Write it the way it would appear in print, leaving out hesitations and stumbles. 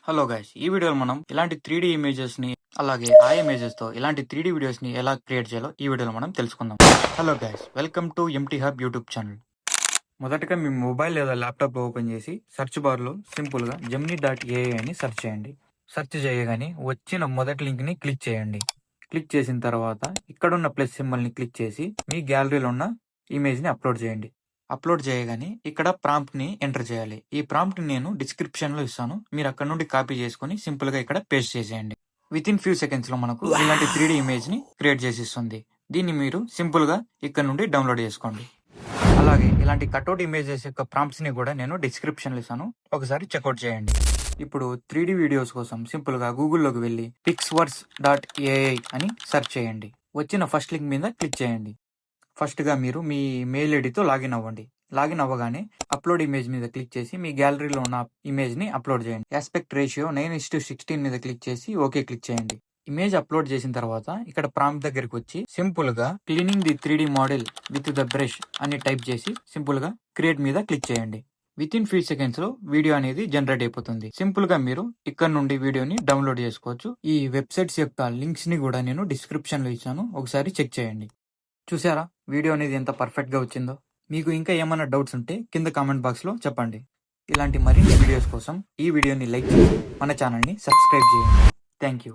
Hello guys, ఈ వీడియోలో మనం ఇలాంటి 3D ఇమేజెస్ ని అలాగే ఆ ఇమేజెస్ తో ఇలాంటి 3D వీడియోస్ ని ఎలా క్రియేట్ చేయాలో ఈ వీడియోలో మనం తెలుసుకుందాం. Hello guys, welcome to empty hub YouTube channel. మొదటగా మీ మొబైల్ లేదా ల్యాప్టాప్ ఓపెన్ చేసి సెర్చ్ బార్ లో సింపుల్ గా gemini.ai అని సెర్చ్ చేయండి. సెర్చ్ చేయగానే వచ్చిన మొదటి లింక్ ని క్లిక్ చేయండి. క్లిక్ చేసిన తర్వాత ఇక్కడున్న ప్లస్ సింబల్ ని క్లిక్ చేసి మీ గ్యాలరీలో ఉన్న ఇమేజ్ ని అప్లోడ్ చేయండి. అప్లోడ్ చేయగానే ఇక్కడ ప్రాంప్ట్ ని ఎంటర్ చేయాలి. ఈ ప్రాంప్ట్ ని నేను డిస్క్రిప్షన్ లో ఇస్తాను, మీరు అక్కడ నుండి కాపీ చేసుకుని సింపుల్ గా ఇక్కడ పేస్ట్ చేసేయండి. విత్ ఇన్ ఫ్యూ సెకండ్స్ లో మనకు ఇలాంటి 3D ఇమేజ్ ని క్రియేట్ చేసి ఇస్తుంది. దీన్ని మీరు సింపుల్ గా ఇక్కడ నుండి డౌన్లోడ్ చేసుకోండి. అలాగే ఇలాంటి కట్అవుట్ ఇమేజెస్ యొక్క ప్రాంప్ట్స్ ని కూడా నేను డిస్క్రిప్షన్ లో ఇస్తాను, ఒకసారి చెక్అవుట్ చేయండి. ఇప్పుడు 3D వీడియోస్ కోసం సింపుల్ గా గూగుల్లోకి వెళ్ళి pixworks.ai అని సెర్చ్ చేయండి. వచ్చిన ఫస్ట్ లింక్ మీద క్లిక్ చేయండి. ఫస్ట్ గా మీరు మీ మెయిల్ ఐడితో లాగిన్ అవ్వండి. లాగిన్ అవ్వగానే అప్లోడ్ ఇమేజ్ మీద క్లిక్ చేసి మీ గ్యాలరీలో ఉన్న ఇమేజ్ ని అప్లోడ్ చేయండి. ఆస్పెక్ట్ రేషియో 9:16 మీద క్లిక్ చేసి ఓకే క్లిక్ చేయండి. ఇమేజ్ అప్లోడ్ చేసిన తర్వాత ఇక్కడ ప్రాంప్ట్ దగ్గరికి వచ్చి సింపుల్ గా cleaning the 3D model with the brush అని టైప్ చేసి సింపుల్ గా క్రియేట్ మీద క్లిక్ చేయండి. విత్ ఇన్ ఫ్యూ సెకండ్స్ లో వీడియో అనేది జనరేట్ అయిపోతుంది. సింపుల్ గా మీరు ఇక్కడ నుండి వీడియోని డౌన్లోడ్ చేసుకోవచ్చు. ఈ వెబ్సైట్స్ యొక్క లింక్స్ ని కూడా నేను డిస్క్రిప్షన్ లో ఇచ్చాను, ఒకసారి చెక్ చేయండి. చూసారా వీడియో అనేది ఎంత పర్ఫెక్ట్ గా వచ్చిందో? మీకు ఇంకా ఏమైనా డౌట్స్ ఉంటే కింద కామెంట్ బాక్స్ లో చెప్పండి. ఇలాంటి మరిన్ని వీడియోస్ కోసం ఈ వీడియోని లైక్ చేసి మన ఛానల్ ని సబ్స్క్రైబ్ చేయండి. Thank you.